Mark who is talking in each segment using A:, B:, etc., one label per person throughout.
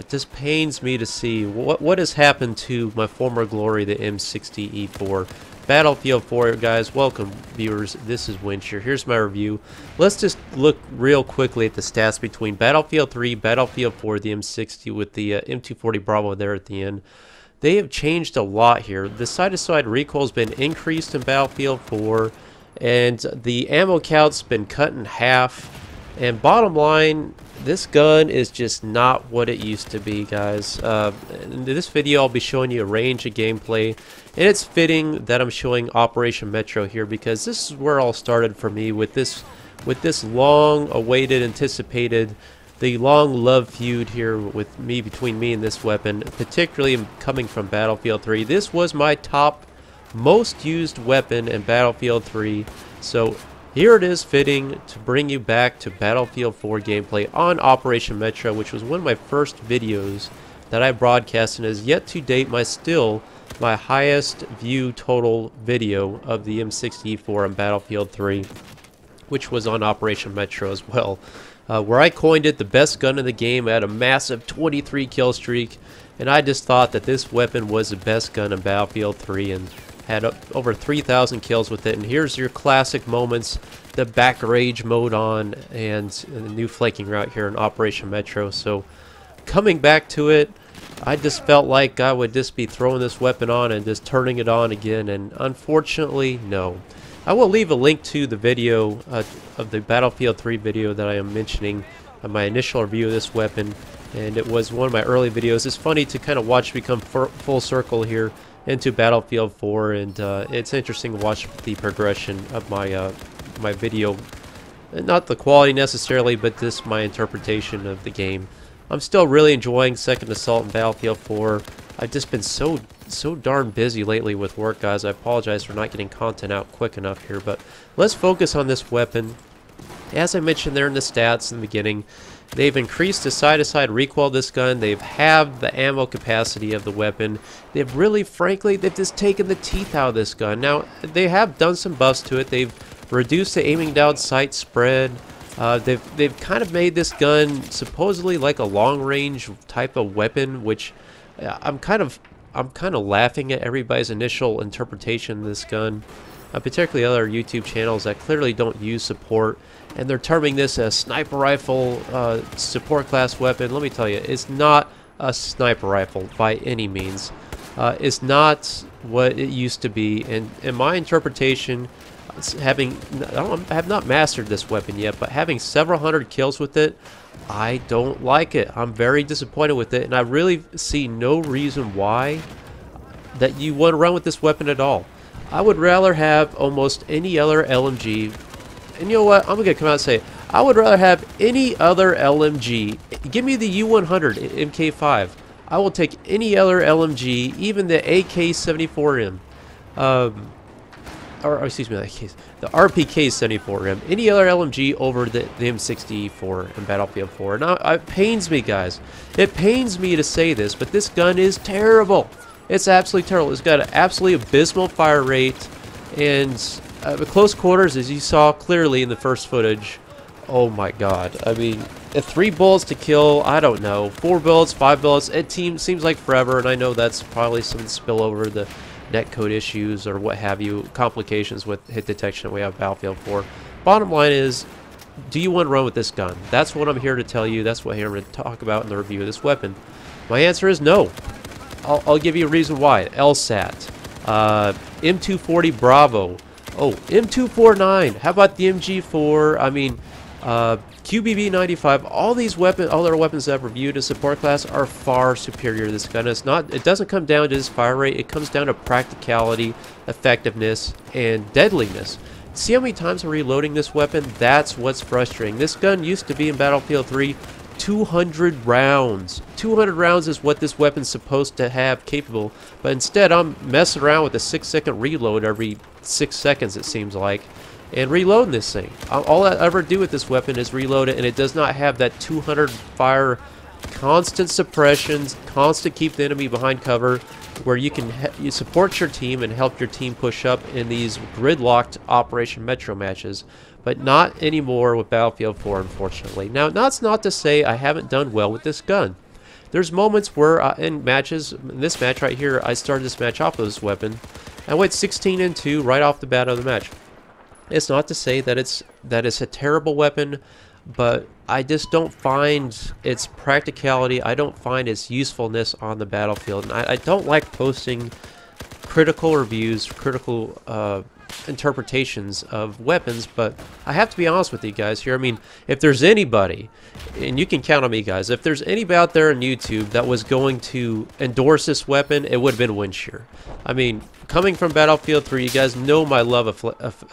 A: it just pains me to see what has happened to my former glory, the M60E4. Battlefield 4, guys, welcome viewers, this is Wincher. Here's my review. Let's just look real quickly at the stats between Battlefield 3, Battlefield 4, the M60 with the M240 Bravo there at the end. They have changed a lot here. The side-to-side recoil has been increased in Battlefield 4, and the ammo count's been cut in half. And bottom line, this gun is just not what it used to be, guys. In this video, I'll be showing you a range of gameplay, and it's fitting that I'm showing Operation Metro here because this is where it all started for me with this long-awaited, anticipated, the long love feud here with me between me and this weapon, particularly coming from Battlefield 3. This was my top most used weapon in Battlefield 3, so here it is fitting to bring you back to Battlefield 4 gameplay on Operation Metro, which was one of my first videos that I broadcast and is yet to date my highest view total video of the M60E4 on Battlefield 3, which was on Operation Metro as well, where I coined it the best gun in the game. I had a massive 23 kill streak, and I just thought that this weapon was the best gun in Battlefield 3 and had over 3,000 kills with it. And here's your classic moments, the back rage mode on, and the new flanking route here in Operation Metro. So coming back to it, I just felt like I would just be throwing this weapon on and just turning it on again, and unfortunately, no. I will leave a link to the video of the Battlefield 3 video that I am mentioning, my initial review of this weapon, and it was one of my early videos. It's funny to kind of watch become full circle here into Battlefield 4, and it's interesting to watch the progression of my my video, not the quality necessarily, but just my interpretation of the game. I'm still really enjoying Second Assault in Battlefield 4. I've just been so darn busy lately with work, guys. I apologize for not getting content out quick enough here, but let's focus on this weapon. As I mentioned there in the stats in the beginning, they've increased the side-to-side recoil of this gun. They've halved the ammo capacity of the weapon. They've really, frankly, they've just taken the teeth out of this gun. Now, they have done some buffs to it. They've reduced the aiming down sight spread. They've kind of made this gun supposedly like a long-range type of weapon, which I'm kind of laughing at everybody's initial interpretation of this gun, particularly other YouTube channels that clearly don't use support, and they're terming this a sniper rifle support class weapon. Let me tell you, it's not a sniper rifle by any means. It's not what it used to be, and in my interpretation, I have not mastered this weapon yet, but having several hundred kills with it, I don't like it. I'm very disappointed with it, and I really see no reason why that you want to run with this weapon at all. I would rather have almost any other LMG, and you know what, I'm going to come out and say, I would rather have any other LMG. Give me the U100 MK5. I will take any other LMG, even the AK-74M. Or excuse me, the RPK-74M, any other LMG over the M60E4 in Battlefield 4. Now, it pains me, guys. It pains me to say this, but this gun is terrible. It's absolutely terrible. It's got an absolutely abysmal fire rate, and at close quarters, as you saw clearly in the first footage, oh my god. I mean, 3 bullets to kill, I don't know. 4 bullets, 5 bullets, it seems like forever, and I know that's probably some spillover the netcode issues or what have you, complications with hit detection that we have Battlefield 4. Bottom line is, do you want to run with this gun? That's what I'm here to tell you. That's what I'm here to talk about in the review of this weapon. My answer is no. I'll give you a reason why. LSAT, M240 Bravo, oh, M249. How about the MG4? I mean, QBB95. All these weapons, all their weapons that I've reviewed as support class are far superior to this gun. It's not. It doesn't come down to this fire rate. It comes down to practicality, effectiveness, and deadliness. See how many times I'm reloading this weapon? That's what's frustrating. This gun used to be in Battlefield 3 200 rounds. 200 rounds is what this weapon's supposed to have capable, but instead I'm messing around with a 6-second reload every 6 seconds, it seems like, and reloading this thing. All I ever do with this weapon is reload it, and it does not have that 200 fire, constant suppressions, constant keep the enemy behind cover, where you can you support your team and help your team push up in these gridlocked Operation Metro matches, but not anymore with Battlefield 4, unfortunately. Now, that's not to say I haven't done well with this gun. there's moments where in matches, in this match right here, I started this match off with this weapon. I went 16-2 right off the bat of the match. It's not to say that it's a terrible weapon, but I just don't find its practicality, I don't find its usefulness on the battlefield. And I don't like posting critical reviews, critical interpretations of weapons, but I have to be honest with you guys here. I mean, if there's anybody, and you can count on me guys, if there's anybody out there on YouTube that was going to endorse this weapon, it would have been Windshear. I mean, coming from Battlefield 3, you guys know my love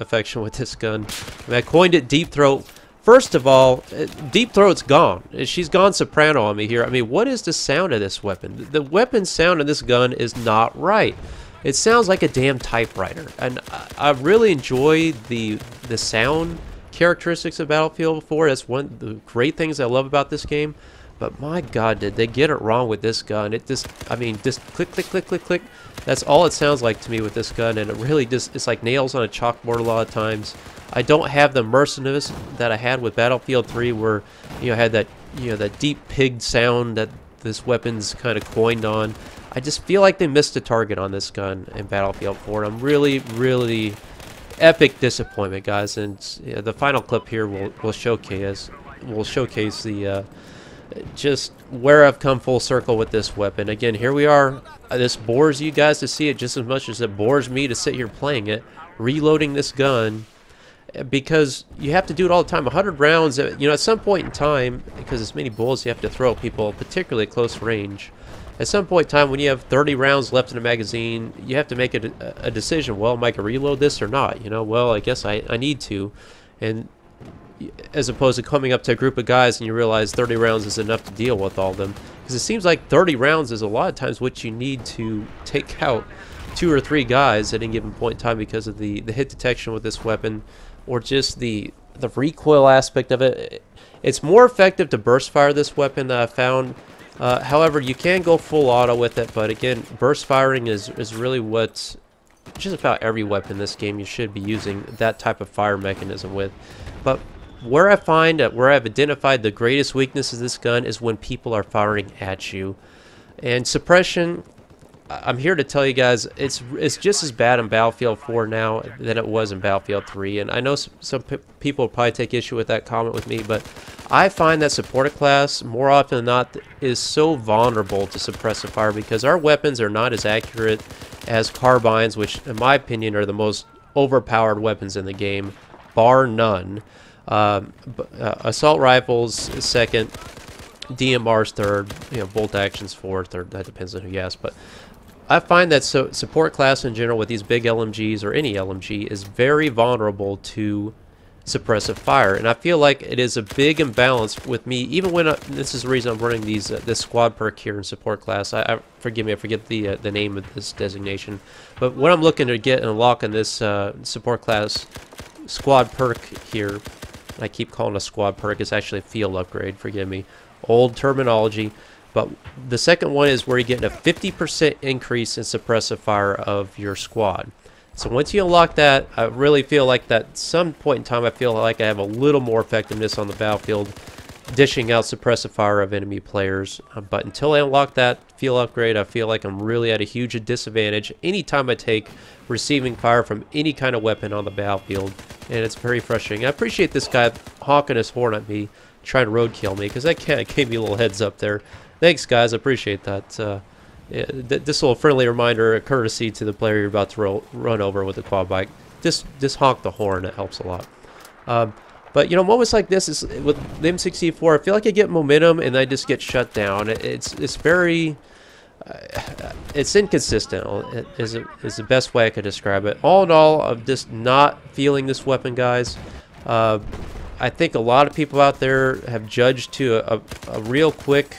A: affection with this gun. I mean, I coined it Deep Throat. First of all, Deep Throat's gone. She's gone soprano on me here. I mean, what is the sound of this weapon? The weapon sound of this gun is not right. It sounds like a damn typewriter, and I really enjoy the sound characteristics of Battlefield 4. That's one of the great things I love about this game. But my God, did they get it wrong with this gun? It just, I mean, just click, click, click, click, click. That's all it sounds like to me with this gun, and it really just, it's like nails on a chalkboard a lot of times. I don't have the immersiveness that I had with Battlefield 3, where I had that that deep pig sound that this weapon's kind of coined on. I just feel like they missed the target on this gun in Battlefield 4. I'm really, really epic disappointment, guys. And the final clip here will showcase the just where I've come full circle with this weapon. Again, here we are. This bores you guys to see it just as much as it bores me to sit here playing it, reloading this gun, because you have to do it all the time. 100 rounds, at some point in time, because as many bullets you have to throw at people, particularly at close range. At some point in time, when you have 30 rounds left in a magazine, you have to make a decision. Well, am I going to reload this or not? Well, I guess I need to. And as opposed to coming up to a group of guys and you realize 30 rounds is enough to deal with all of them. Because it seems like 30 rounds is a lot of times what you need to take out 2 or 3 guys at any given point in time, because of the hit detection with this weapon, or just the recoil aspect of it. It's more effective to burst fire this weapon that I found. However, you can go full auto with it, but again, burst firing is really what just about every weapon in this game you should be using that type of fire mechanism with. But where I've identified the greatest weaknesses of this gun is when people are firing at you. And suppression, I'm here to tell you guys, it's just as bad in Battlefield 4 now than it was in Battlefield 3. And I know some people will probably take issue with that comment with me, but I find that supported class, more often than not, is so vulnerable to suppressive fire, because our weapons are not as accurate as carbines, which in my opinion are the most overpowered weapons in the game, bar none. Assault rifles second, DMR's third, bolt action's fourth, or that depends on who you ask. But I find that support class in general with these big LMGs, or any LMG, is very vulnerable to suppressive fire, and I feel like it is a big imbalance with me. Even when this is the reason I'm running this squad perk here in support class. Forgive me, I forget the name of this designation, but what I'm looking to get and unlock in this support class squad perk here, I keep calling it a squad perk, it's actually a field upgrade, forgive me, old terminology. But the second one is where you get a 50% increase in suppressive fire of your squad. So once you unlock that, I really feel like that at some point in time, I feel like I have a little more effectiveness on the battlefield, dishing out suppressive fire of enemy players. But until I unlock that field upgrade, I feel like I'm really at a huge disadvantage anytime I take receiving fire from any kind of weapon on the battlefield. And it's very frustrating. I appreciate this guy honking his horn at me, trying to roadkill me, because that kind of gave me a little heads up there. Thanks, guys. I appreciate that. This little friendly reminder, a courtesy to the player you're about to run over with the quad bike. Just honk the horn. It helps a lot. But moments like this is with the M60E4. I feel like I get momentum and I just get shut down. It's very it's inconsistent. Is the best way I could describe it. All in all, I'm just not feeling this weapon, guys. I think a lot of people out there have judged to a real quick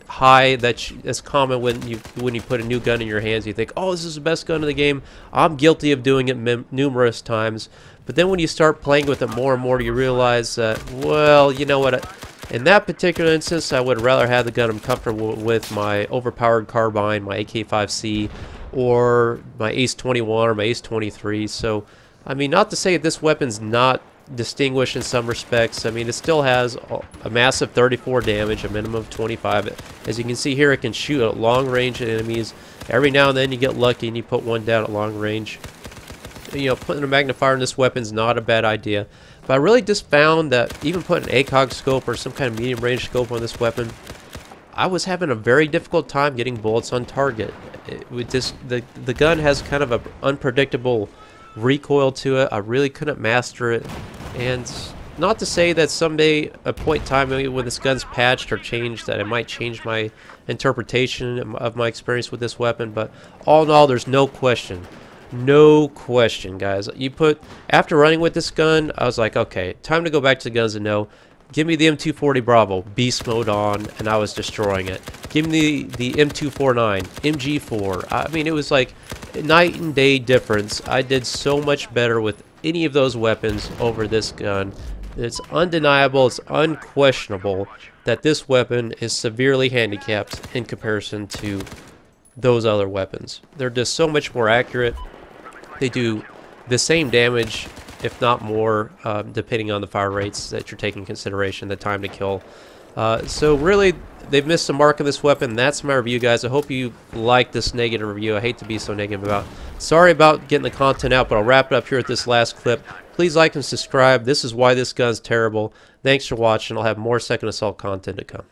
A: high that's common when you put a new gun in your hands. You think, oh, this is the best gun in the game. I'm guilty of doing it numerous times, but then when you start playing with it more and more, you realize that, well, you know what, in that particular instance, I would rather have the gun I'm comfortable with, my overpowered carbine, my AK-5C, or my Ace 21 or my Ace 23. So I mean, not to say that this weapon's not distinguished in some respects. I mean, it still has a massive 34 damage, a minimum of 25. As you can see here, it can shoot at long range at enemies. Every now and then you get lucky and you put one down at long range. You know, putting a magnifier in this weapon is not a bad idea. But I really just found that even putting an ACOG scope or some kind of medium range scope on this weapon, I was having a very difficult time getting bullets on target. With this, the gun has kind of an unpredictable recoil to it. I really couldn't master it. And not to say that someday, a point in time when this gun's patched or changed, that it might change my interpretation of my experience with this weapon, but all in all, there's no question. No question, guys. After running with this gun, I was like, okay, time to go back to the guns and know. Give me the M240 Bravo, beast mode on, and I was destroying it. Give me the M249, MG4. I mean, it was like night and day difference. I did so much better with any of those weapons over this gun. It's undeniable, it's unquestionable that this weapon is severely handicapped in comparison to those other weapons. They're just so much more accurate. They do the same damage, if not more, depending on the fire rates that you're taking into consideration, the time to kill. So really, they've missed the mark on this weapon. That's my review, guys. I hope you like this negative review. I hate to be so negative about it. Sorry about getting the content out, but I'll wrap it up here with this last clip. Please like and subscribe. This is why this gun's terrible. Thanks for watching. I'll have more Second Assault content to come.